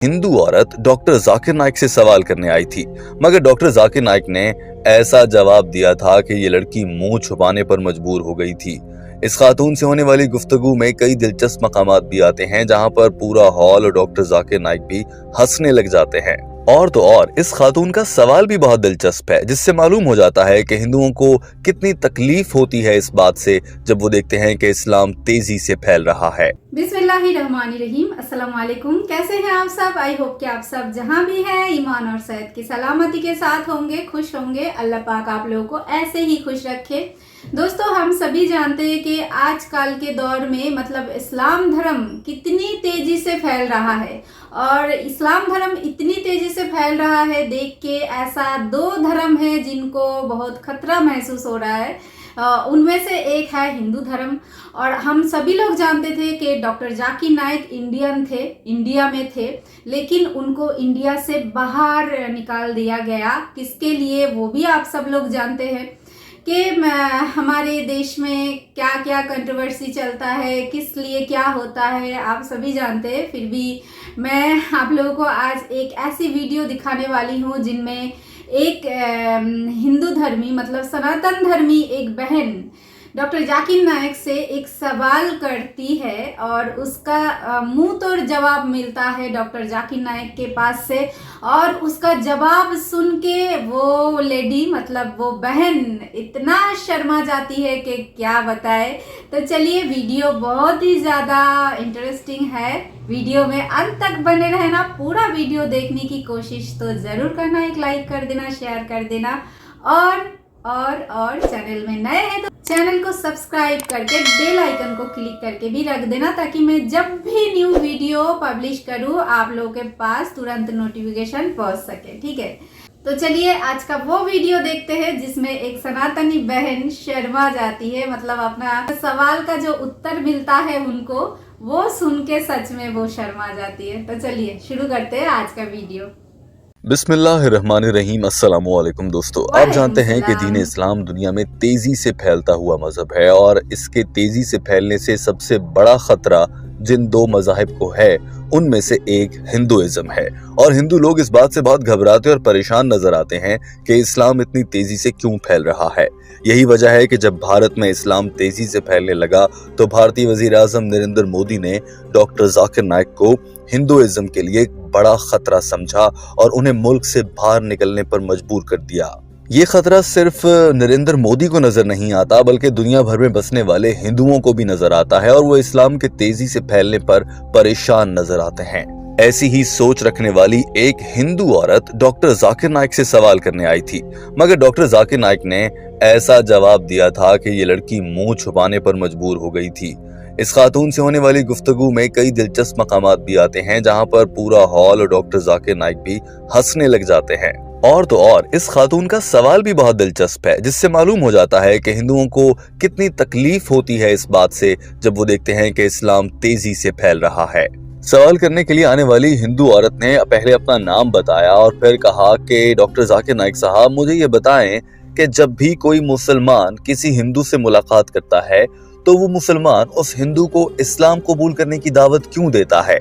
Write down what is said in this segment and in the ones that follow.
हिंदू औरत डॉक्टर जाकिर नाइक से सवाल करने आई थी, मगर डॉक्टर जाकिर नाइक ने ऐसा जवाब दिया था कि ये लड़की मुंह छुपाने पर मजबूर हो गई थी। इस खातून से होने वाली गुफ्तगू में कई दिलचस्प मकामात भी आते हैं, जहां पर पूरा हॉल और डॉक्टर जाकिर नाइक भी हंसने लग जाते हैं। और तो और इस खातून का सवाल भी बहुत दिलचस्प है, जिससे मालूम हो जाता है कि हिंदुओं को कितनी तकलीफ होती है इस बात से जब वो देखते हैं कि इस्लाम तेजी से फैल रहा है। बिस्मिल्लाहिर्रहमानिर्रहीम, अस्सलाम वालेकुम। कैसे हैं आप सब? आई होप कि आप सब जहां भी हैं ईमान और सेहत की सलामती के साथ होंगे, खुश होंगे। अल्लाह पाक आप लोगों को ऐसे ही खुश रखे। दोस्तों, हम सभी जानते हैं कि आजकल के दौर में मतलब इस्लाम धर्म कितनी तेजी से फैल रहा है, और इस्लाम धर्म इतनी तेजी से फैल रहा है देख के ऐसा दो धर्म है जिनको बहुत खतरा महसूस हो रहा है। उनमें से एक है हिंदू धर्म। और हम सभी लोग जानते थे कि डॉक्टर जाकिर नाइक इंडियन थे, इंडिया में थे, लेकिन उनको इंडिया से बाहर निकाल दिया गया। किसके लिए वो भी आप सब लोग जानते हैं कि हमारे देश में क्या क्या कंट्रोवर्सी चलता है, किस लिए क्या होता है, आप सभी जानते हैं। फिर भी मैं आप लोगों को आज एक ऐसी वीडियो दिखाने वाली हूँ जिनमें एक हिंदू धर्मी मतलब सनातन धर्मी एक बहन डॉक्टर जाकिर नाइक से एक सवाल करती है और उसका मुंह तोड़ जवाब मिलता है डॉक्टर जाकिर नाइक के पास से। और उसका जवाब सुन के वो लेडी मतलब वो बहन इतना शर्मा जाती है कि क्या बताए। तो चलिए, वीडियो बहुत ही ज़्यादा इंटरेस्टिंग है। वीडियो में अंत तक बने रहना, पूरा वीडियो देखने की कोशिश तो ज़रूर करना। एक लाइक कर देना, शेयर कर देना, और चैनल में नए हैं तो चैनल को सब्सक्राइब करके बेल आइकन को क्लिक करके भी रख देना, ताकि मैं जब भी न्यू वीडियो पब्लिश करूं आप लोगों के पास तुरंत नोटिफिकेशन पहुंच सके। ठीक है, तो चलिए आज का वो वीडियो देखते हैं जिसमें एक सनातनी बहन शर्मा जाती है, मतलब अपना सवाल का जो उत्तर मिलता है उनको वो सुन के सच में वो शर्मा जाती है। तो चलिए शुरू करते हैं आज का वीडियो। बिस्मिल्लाहिर्रहमानिर्रहीम, अस्सलामु अलैकुम दोस्तों। आप जानते हैं कि दीन इस्लाम दुनिया में तेजी से फैलता हुआ मजहब है, और इसके तेजी से फैलने से सबसे बड़ा खतरा जिन दो मजाहिब को है उनमें से एक हिंदुइज्म है। और हिंदू लोग इस बात से बहुत घबराते और परेशान नजर आते हैं कि इस्लाम इतनी तेजी से क्यों फैल रहा है। यही वजह है कि जब भारत में इस्लाम तेजी से फैलने लगा तो भारतीय वजीर आजम नरेंद्र मोदी ने डॉक्टर जाकिर नाइक को हिंदुइज्म के लिए एक बड़ा खतरा समझा और उन्हें मुल्क से बाहर निकलने पर मजबूर कर दिया। ये खतरा सिर्फ नरेंद्र मोदी को नजर नहीं आता, बल्कि दुनिया भर में बसने वाले हिंदुओं को भी नजर आता है, और वो इस्लाम के तेजी से फैलने पर परेशान नजर आते हैं। ऐसी ही सोच रखने वाली एक हिंदू औरत डॉक्टर जाकिर नाइक से सवाल करने आई थी, मगर डॉक्टर जाकिर नाइक ने ऐसा जवाब दिया था कि ये लड़की मुंह छुपाने पर मजबूर हो गई थी। इस खातून से होने वाली गुफ्तगू में कई दिलचस्प मकामात भी आते हैं, जहां पर पूरा हॉल और डॉक्टर जाकिर नाइक भी हंसने लग जाते हैं। और तो और इस खातून का सवाल भी बहुत दिलचस्प है, जिससे मालूम हो जाता है कि हिंदुओं को कितनी तकलीफ होती है इस बात से जब वो देखते हैं कि इस्लाम तेजी से फैल रहा है। सवाल करने के लिए आने वाली हिंदू औरत ने पहले अपना नाम बताया और फिर कहा कि डॉक्टर जाकिर नाइक साहब, मुझे ये बताएं कि जब भी कोई मुसलमान किसी हिंदू से मुलाकात करता है तो वो मुसलमान उस हिंदू को इस्लाम कबूल करने की दावत क्यों देता है?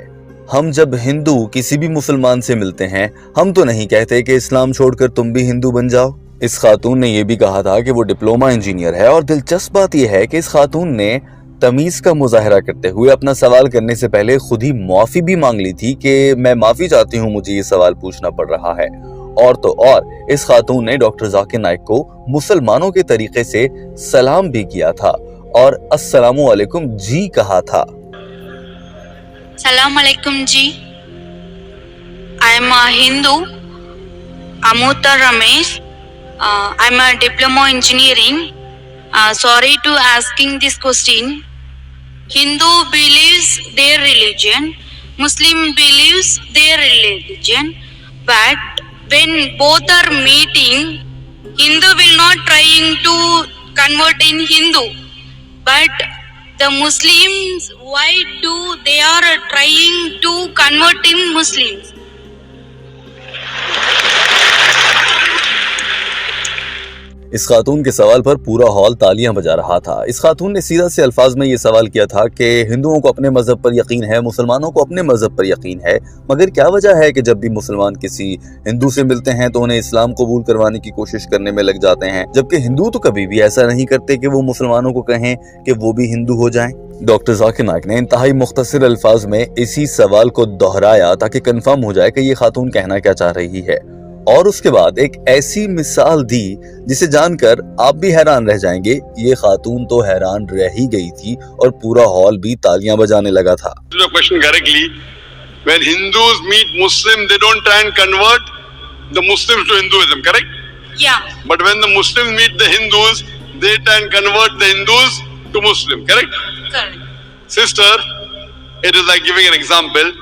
हम जब हिंदू किसी भी मुसलमान से मिलते हैं, हम तो नहीं कहते कि इस्लाम छोड़कर तुम भी हिंदू बन जाओ। इस खातून ने यह भी कहा था कि वो डिप्लोमा इंजीनियर है, और दिलचस्प बात यह है कि इस खातून ने तमीज का मुजाहरा करते हुए अपना सवाल करने से पहले खुद ही माफी भी मांग ली थी कि मैं माफी चाहती हूँ, मुझे ये सवाल पूछना पड़ रहा है। और तो और इस खातून ने डॉक्टर जाकिर नाइक को मुसलमानों के तरीके से सलाम भी किया था और अस्सलामु अलैकुम जी कहा था। सलाम अलैकुम जी। I am a Hindu, Amuta Ramesh. I am a diploma engineering. Sorry to asking this question. Hindu believes their religion, Muslim believes their religion, but when both are meeting, Hindu will not trying to convert in Hindu, but the Muslims, why do they are trying to convert in Muslims? इस खातून के सवाल पर पूरा hall तालियां बजा रहा था। इस खातून ने सीधा से अल्फाज में ये सवाल किया था कि हिंदुओं को अपने मजहब पर यकीन है, मुसलमानों को अपने मजहब पर यकीन है, मगर क्या वजह है कि जब भी मुसलमान किसी हिंदू से मिलते हैं तो उन्हें इस्लाम कबूल करवाने की कोशिश करने में लग जाते हैं, जबकि हिंदू तो कभी भी ऐसा नहीं करते कि वो मुसलमानों को कहें कि वो भी हिंदू हो जाएं। डॉक्टर जाकिर नाइक ने इंतहाई मुख्तसर अल्फाज में इसी सवाल को दोहराया ताकि कंफर्म हो जाए कि ये खातून कहना क्या चाह रही है, और उसके बाद एक ऐसी मिसाल दी जिसे जानकर आप भी हैरान रह जाएंगे। ये खातून तो हैरान रह ही गई थी और पूरा हॉल भी तालियां बजाने लगा था। Question correctly. When Hindus meet Muslim, they don't try and convert the Muslims to Hinduism, correct? Yeah. But when the Muslims meet the Hindus, they try and convert the Hindus to Muslim, correct? Correct. Sister, it is like giving an example.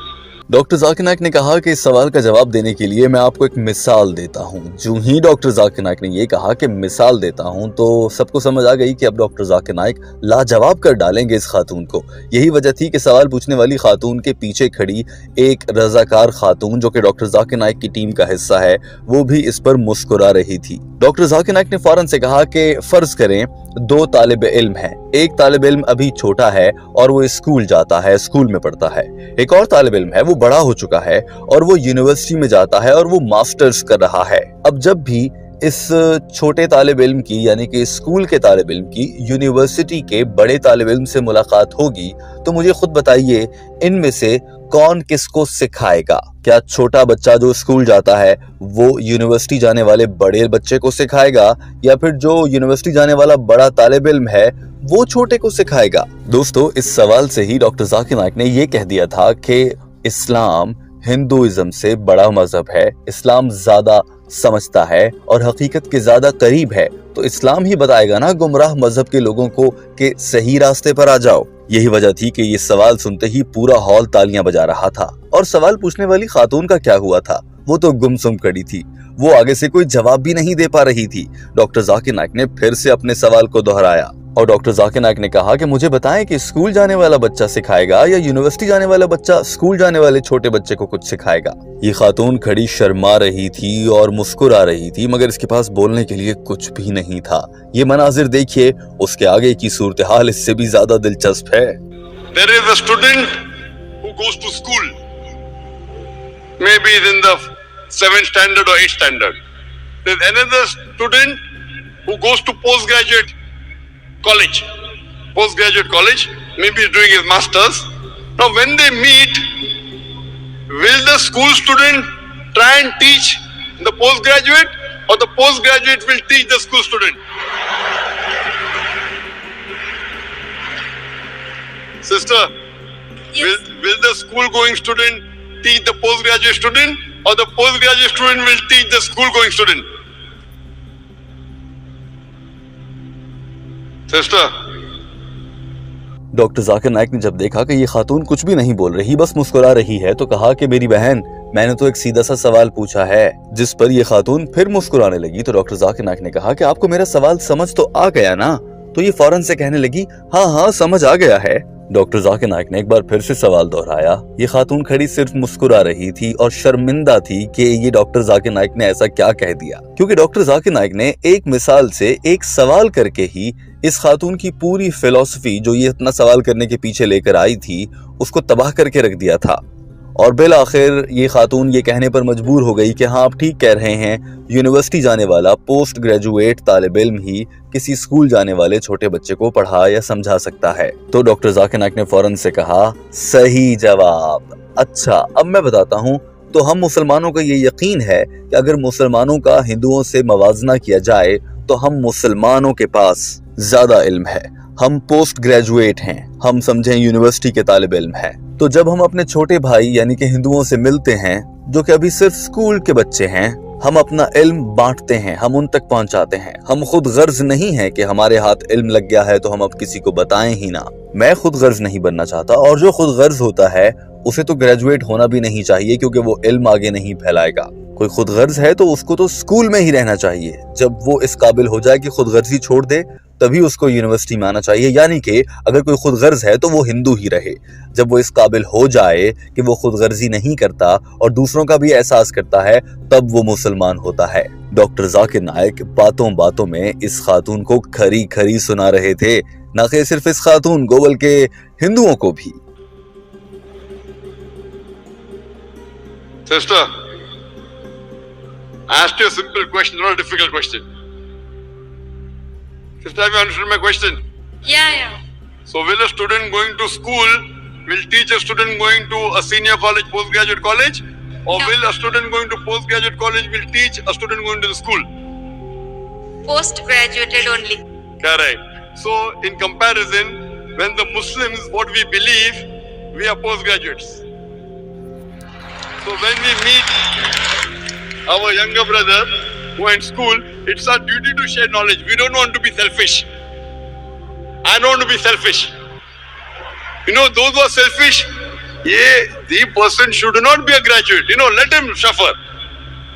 Doctor Zakir Naik ने कहा कि इस सवाल का जवाब देने के लिए मैं आपको एक मिसाल देता हूं। जो ही डॉक्टर जाकिर नाइक ने ये कहा कि मिसाल देता हूं तो सबको समझ आ गई कि अब डॉक्टर जाकिर नाइक लाजवाब कर डालेंगे इस खातून को। यही वजह थी कि सवाल पूछने वाली खातून के पीछे खड़ी एक रजाकार खातून जो कि डॉक्टर जाकिर नाइक की टीम का हिस्सा है, वो भी इस पर मुस्कुरा रही थी। डॉक्टर जाकिर नाइक ने फौरन से कहा कि फर्ज करें 2 तालिब इल्म हैं, एक तालिब इल्म अभी छोटा है और वो स्कूल जाता है, स्कूल में पढ़ता है, एक और तालिब इल्म है वो बड़ा हो चुका है और वो यूनिवर्सिटी में जाता है और वो मास्टर्स कर रहा है। अब जब भी इस छोटे तालिब इल्म की यानी कि स्कूल के तालिब इल्म की यूनिवर्सिटी के बड़े तालिब इल्म से मुलाकात होगी तो मुझे खुद बताइए इनमें से कौन किसको सिखाएगा? क्या छोटा बच्चा जो स्कूल जाता है वो यूनिवर्सिटी जाने वाले बड़े बच्चे को सिखाएगा या फिर जो यूनिवर्सिटी जाने वाला बड़ा तालिब इल्म है वो छोटे को सिखाएगा? दोस्तों, इस सवाल से ही डॉक्टर जाकिर नाइक ने ये कह दिया था कि इस्लाम हिंदुइज्म से बड़ा मजहब है, इस्लाम ज्यादा समझता है और हकीकत के ज्यादा करीब है, तो इस्लाम ही बताएगा ना गुमराह मजहब के लोगों को कि सही रास्ते पर आ जाओ। यही वजह थी कि ये सवाल सुनते ही पूरा हॉल तालियां बजा रहा था। और सवाल पूछने वाली खातून का क्या हुआ था? वो तो गुमसुम खड़ी थी, वो आगे से कोई जवाब भी नहीं दे पा रही थी। डॉक्टर जाकिर नाइक ने फिर से अपने सवाल को दोहराया और डॉक्टर जाकिर नाइक ने कहा कि मुझे बताएं कि स्कूल जाने वाला बच्चा सिखाएगा या यूनिवर्सिटी जाने वाला बच्चा स्कूल जाने वाले छोटे बच्चे को कुछ सिखाएगा। ये खातून खड़ी शर्मा रही थी और मुस्कुरा रही थी, मगर इसके पास बोलने के लिए कुछ भी नहीं था। ये मनाजिर देखिए, उसके आगे की सूरत हाल इससे भी ज्यादा दिलचस्प है। There is a student who goes to school. Maybe he's in the 7th standard or 8th standard. There's another student who goes to postgraduate college. Postgraduate college, maybe he's doing his masters. Now when they meet, will the school student try and teach the postgraduate or the postgraduate will teach the school student? Sister, Yes. will the school going student teach the postgraduate student or the postgraduate student will teach the school going student? Sister, doctor Zakir Naik ने जब देखा कि ये खातून कुछ भी नहीं बोल रही, बस मुस्कुरा रही है, तो कहा कि मेरी बहन, मैंने तो एक सीधा सा सवाल पूछा है। जिस पर ये खातून फिर मुस्कुराने लगी तो डॉक्टर जाकिर नाइक ने कहा कि आपको मेरा सवाल समझ तो आ गया ना? तो ये फौरन से कहने लगी, हाँ हाँ समझ आ गया है। डॉक्टर जाकिर नाइक ने एक बार फिर से सवाल दोहराया। ये खातून खड़ी सिर्फ मुस्कुरा रही थी और शर्मिंदा थी कि ये डॉक्टर जाकिर नाइक ने ऐसा क्या कह दिया, क्योंकि डॉक्टर जाकिर नाइक ने एक मिसाल से एक सवाल करके ही इस खातून की पूरी फिलॉसफी जो ये इतना सवाल करने के पीछे लेकर आई थी उसको तबाह करके रख दिया था। और बिल आखिर ये खातून ये कहने पर मजबूर हो गई कि हाँ आप ठीक कह रहे हैं, यूनिवर्सिटी जाने वाला पोस्ट ग्रेजुएट तालिब इल्म ही किसी स्कूल जाने वाले छोटे बच्चे को पढ़ा या समझा सकता है। तो डॉक्टर जाकिर नाइक ने फौरन से कहा, सही जवाब। अच्छा, अब मैं बताता हूँ। तो हम मुसलमानों का ये यकीन है कि अगर मुसलमानों का हिंदुओं से मवाजना किया जाए तो हम मुसलमानों के पास ज्यादा इल्म है, हम पोस्ट ग्रेजुएट हैं, हम समझें यूनिवर्सिटी के तालिब इल्म हैं। तो जब हम अपने छोटे भाई यानी कि हिंदुओं से मिलते हैं जो कि अभी सिर्फ स्कूल के बच्चे हैं, हम अपना इल्म बांटते हैं, हम उन तक पहुंचाते हैं। हम खुद गर्ज नहीं है कि हमारे हाथ इल्म लग गया है तो हम अब किसी को बताएं ही ना। मैं खुद गर्ज नहीं बनना चाहता, और जो खुद गर्ज होता है उसे तो ग्रेजुएट होना भी नहीं चाहिए क्योंकि वो इल्म आगे नहीं फैलाएगा। कोई खुद गर्ज है तो उसको तो स्कूल में ही रहना चाहिए। जब वो इस काबिल हो जाए कि खुद गर्जी छोड़ दे तभी उसको यूनिवर्सिटी में आना चाहिए, यानी कि अगर कोई खुद गर्ज है तो वो हिंदू ही रहे। जब वो इस काबिल हो जाए कि वो खुद गर्जी नहीं करता और दूसरों का भी एहसास करता है, तब वो मुसलमान होता है। डॉक्टर जाकिर नाइक बातों बातों में इस खातून को खरी खरी सुना रहे थे, न कि सिर्फ इस खातून को बल्कि हिंदुओं को भी। Sister, I asked you a simple question, not a difficult question. Sister, have you understood my question? Yeah. So will a student going to school will teach a student going to a senior college, postgraduate college? Or No. will a student going to postgraduate college will teach a student going to the school? Post-graduated only. Correct. So in comparison, when the Muslims, what we believe, we are postgraduates. So when we meet our younger brother who are in school, it's our duty to share knowledge. We don't want to be selfish. I don't want to be selfish. You know, those who are selfish, the person should not be a graduate. You know, let him suffer.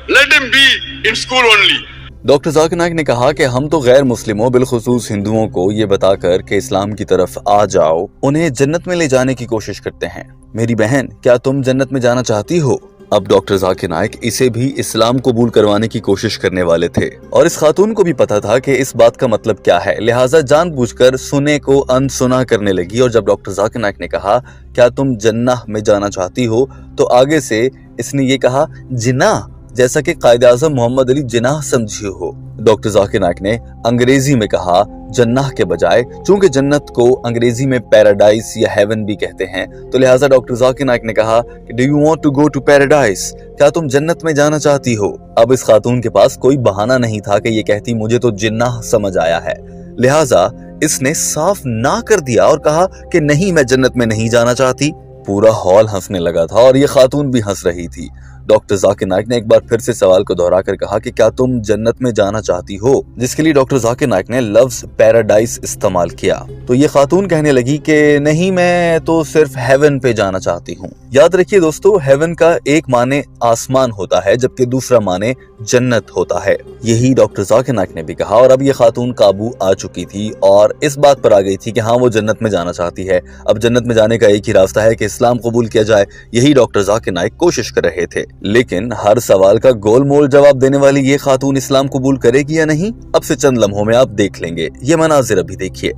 Let him be in school only. Doctor Zakir Naik ने कहा कि हम तो गैर मुस्लिमों, बिलखुसूस हिंदुओं को ये बताकर कि इस्लाम की तरफ आ जाओ, उन्हें जन्नत में ले जाने की कोशिश करते हैं। मेरी बहन, क्या तुम जन्नत में जाना चाहती हो? अब डॉक्टर जाकिर नाइक इसे भी इस्लाम कबूल करवाने की कोशिश करने वाले थे और इस खातून को भी पता था कि इस बात का मतलब क्या है, लिहाजा जानबूझकर सुने को अनसुना करने लगी। और जब डॉक्टर जाकिर नाइक ने कहा क्या तुम जन्नत में जाना चाहती हो, तो आगे से इसने ये कहा जिन्ना, जैसा कि कायद आज़म मोहम्मद अली जिन्नाह समझे हो। डॉक्टर जाकिर नाइक ने अंग्रेजी में कहा जन्नाह के बजाय, चूंकि जन्नत को अंग्रेजी में पैराडाइज या हेवन भी कहते हैं, तो लिहाजा डॉक्टर जाकिर नाइक ने कहा do you want to go to paradise, क्या तुम जन्नत में जाना चाहती हो। अब इस खातून के पास कोई बहाना नहीं था कि ये कहती मुझे तो जिन्नाह समझ आया है, लिहाजा इसने साफ ना कर दिया और कहा कि नहीं, मैं जन्नत में नहीं जाना चाहती। पूरा हॉल हंसने लगा था और ये खातून भी हंस रही थी। डॉक्टर जाकिर नाइक ने एक बार फिर से सवाल को दोहरा कर कहा कि क्या तुम जन्नत में जाना चाहती हो, जिसके लिए डॉक्टर जाकिर नाइक ने लफ्ज पैराडाइज इस्तेमाल किया। तो ये खातून कहने लगी कि नहीं, मैं तो सिर्फ हेवन पे जाना चाहती हूँ। याद रखिए दोस्तों, हेवन का एक माने आसमान होता है जबकि दूसरा माने जन्नत होता है। यही डॉक्टर जाकिर नाइक ने भी कहा और अब ये खातून काबू आ चुकी थी और इस बात पर आ गई थी कि हाँ, वो जन्नत में जाना चाहती है। अब जन्नत में जाने का एक ही रास्ता है कि इस्लाम कबूल किया जाए। यही डॉक्टर जाकिर नाइक कोशिश कर रहे थे, लेकिन हर सवाल का गोलमोल जवाब देने वाली ये खातून इस्लाम कबूल करेगी या नहीं, अब से चंद लम्हों में आप देख लेंगे। ये मनाजिर अभी देखिए।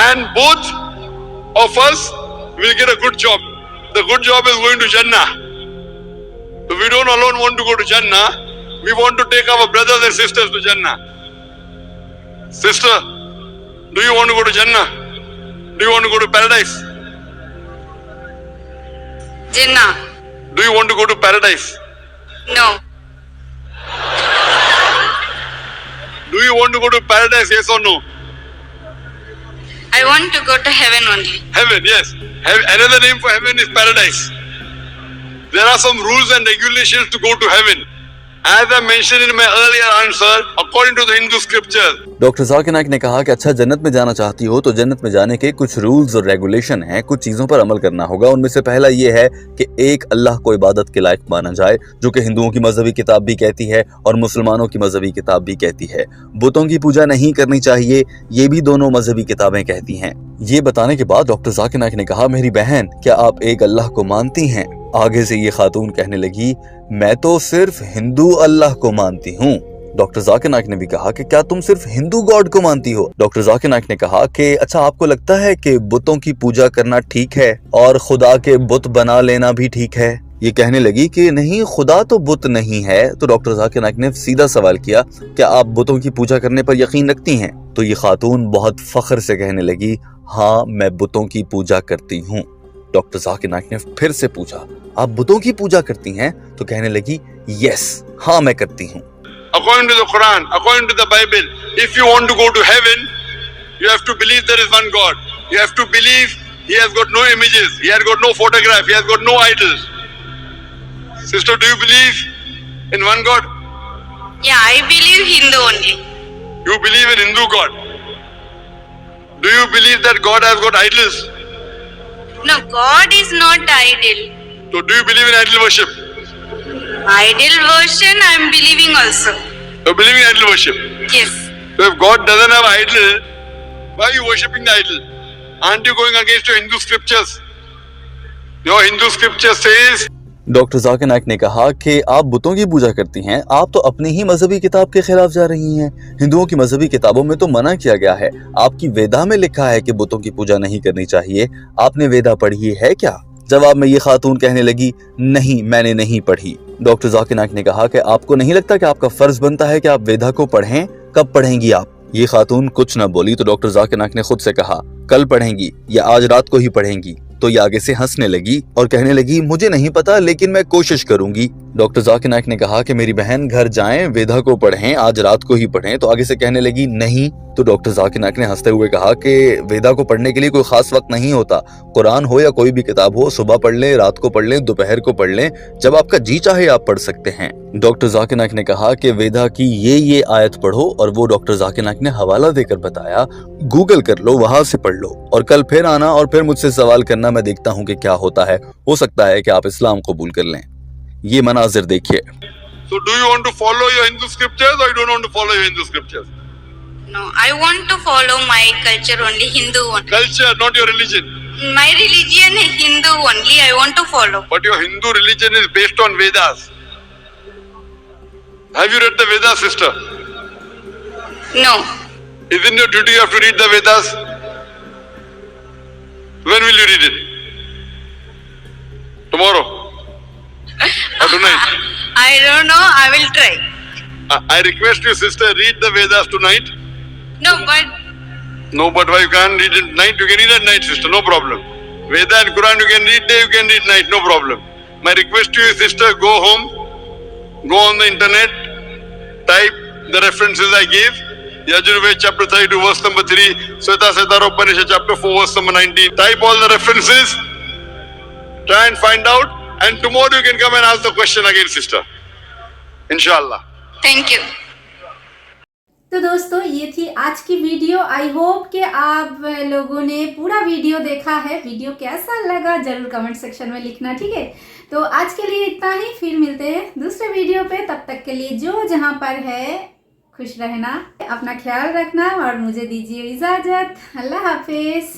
And both of us will get a good job. The good job is going to Jannah. So we don't alone want to go to Jannah. We want to take our brothers and sisters to Jannah. Sister, do you want to go to Jannah? Do you want to go to paradise? Jinnah. Do you want to go to paradise? No. Do you want to go to paradise, yes or no? I want to go to heaven only. Heaven, yes. Another name for heaven is paradise. There are some rules and regulations to go to heaven. As I mentioned in my earlier answer, according to the Hindu scriptures. Doctor Zakir Naik ने कहा कि अच्छा, जन्नत में जाना चाहती हो तो जन्नत में जाने के कुछ रूल्स और रेगुलेशन हैं, कुछ चीजों पर अमल करना होगा। उनमें से पहला ये है कि एक अल्लाह को इबादत के लायक माना जाए, जो कि हिंदुओं की मजहबी किताब भी कहती है और मुसलमानों की मजहबी किताब भी कहती है। बुतों की पूजा नहीं करनी चाहिए, ये भी दोनों मजहबी किताबें कहती हैं। ये बताने के बाद डॉक्टर जाकिर नाइक ने कहा मेरी बहन, क्या आप एक अल्लाह को मानती हैं? आगे से ये खातून कहने लगी मैं तो सिर्फ हिंदू अल्लाह को मानती हूँ। डॉक्टर जाकिर नाइक ने भी कहा कि क्या तुम सिर्फ हिंदू गॉड को मानती हो? डॉक्टर जाकिर नाइक ने कहा कि अच्छा, आपको लगता है कि बुतों की पूजा करना ठीक है और खुदा के बुत बना लेना भी ठीक है? ये कहने लगी कि नहीं, खुदा तो बुत नहीं है। तो डॉक्टर जाकिर नाइक ने सीधा सवाल किया क्या आप बुतों की पूजा करने पर यकीन रखती हैं? तो ये खातून बहुत फख्र से कहने लगी हाँ, मैं बुतों की पूजा करती हूँ। डॉक्टर जाकिर नाइक ने फिर से पूछा आप बुतों की पूजा करती हैं? तो कहने लगी यस, हाँ मैं करती हूँ। According to the Quran, according to the Bible, if you want to go to heaven, you have to believe there is one God. You have to believe He has got no images, He has got no photograph, He has got no idols. Sister, do you believe in one God? Yeah, I believe Hindu only. You believe in Hindu God. Do you believe that God has got idols? No, God is not idol. So do you believe in idol worship? Idol worship I am believing also. You believe in idol worship? Yes. So if God doesn't have idol, why are you worshipping the idol? Aren't you going against your Hindu scriptures? Your Hindu scripture says doctor Zakir Naik ने कहा कि आप बुतों की पूजा करती हैं, आप तो अपनी ही मजहबी किताब के खिलाफ जा रही हैं। हिंदुओं की मजहबी किताबों में तो मना किया गया है, आपकी वेदा में लिखा है कि बुतों की पूजा नहीं करनी चाहिए। आपने वेदा पढ़ी है क्या? जवाब में ये खातून कहने लगी, नहीं मैंने नहीं पढ़ी। डॉक्टर जाकिर नाइक ने कहा कि आपको नहीं लगता कि आपका फर्ज बनता है कि आप वेदा को पढ़ें? कब पढ़ेंगी आप? ये खातून कुछ न बोली तो डॉक्टर जाकिर नाइक ने खुद से कहा, कल पढ़ेंगी या आज रात को ही पढ़ेंगी। तो ये आगे से हंसने लगी और कहने लगी, मुझे नहीं पता लेकिन मैं कोशिश करूंगी। डॉक्टर जाकिर नाइक ने कहा कि मेरी बहन घर जाएं, वेदा को पढ़ें, आज रात को ही पढ़ें। तो आगे से कहने लगी, नहीं। तो डॉक्टर जाकिर नाइक ने हंसते हुए कहा कि वेदा को पढ़ने के लिए कोई खास वक्त नहीं होता। कुरान हो या कोई भी किताब हो, सुबह पढ़ लें, रात को पढ़ लें, दोपहर को पढ़ लें, जब आपका जी चाहे आप पढ़ सकते हैं। डॉक्टर जाकिर नाइक ने कहा कि वेदा की ये आयत पढ़ो और वो डॉक्टर जाकिर नाइक ने हवाला देकर बताया, गूगल कर लो, वहां से पढ़ लो और कल फिर आना और फिर मुझसे सवाल करना, मैं देखता हूँ कि क्या होता है। हो सकता है कि आप इस्लाम कबूल कर लें। ये मनाजिर देखिए। So do you want to follow your Hindu scriptures or you don't want to follow your Hindu scriptures? No, I want to follow my culture only, Hindu one. Culture, not your religion. My religion is Hindu only, I want to follow. But your Hindu religion is based on Vedas. Have you read the Vedas, sister? No. Isn't your duty you have to read the Vedas? When will you read it? Tomorrow? Or tonight? I don't know, I will try. I request you, sister, read the Vedas tonight. No, but No, but why you can't read it at night? You can read at night, sister, no problem. Veda and Quran you can read day, you can read night, no problem. My request to you, sister, go home, go on the internet, type the references I gave. Yajurved chapter 32 verse number 3, Svetasvatara Upanishad chapter 4 verse number 19. Type all the references, try and find out, and tomorrow you can come and ask the question again, sister. Inshallah. thank you. तो दोस्तों ये थी आज की video. I hope कि आप लोगों ने पूरा वीडियो देखा है। वीडियो कैसा लगा जरूर कमेंट सेक्शन में लिखना, ठीक है। तो आज के लिए इतना ही, फिर मिलते हैं दूसरे वीडियो पे। तब तक के लिए जो जहां पर है खुश रहना, अपना ख्याल रखना और मुझे दीजिए इजाज़त। अल्लाह हाफिज़।